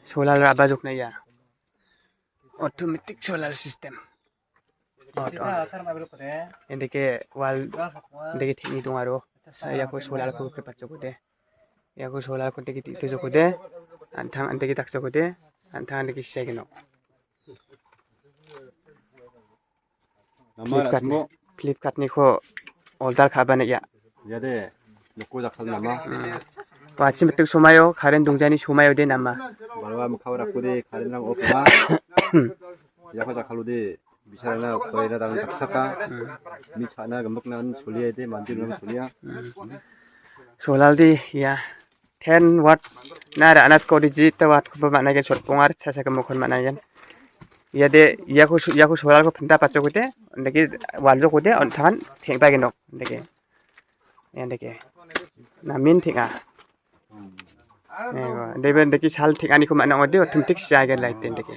solar abajok na ya automatic solar system endike wal endike thini dong aro saya ko solar ko ke pachoko de ya ko solar ko teki tite joko de anthang andeke tak joko de anthang andeke segeno flipkart ni ko order khabane ya yade 먹고 작살 남아 아침 때 소마요 가렌 동자니 소마요 데 남아 말와 카오라코데 가렌랑 오프마 야코 작살로데 미샤나 거이나 다른 작사카 미차나 감독난 졸리에데 만지는 졸리야 solardi ya 10 watt nara anas ko digit watt ko manage chot pongar chasa kam kon manayan yade yako solar ko phanta pacho de ndeke waljo ko de onthan thengpa ge nok ndeke endeke namin thinga debe ndeke sal thingani ko mana ode automatic jaga light ndeke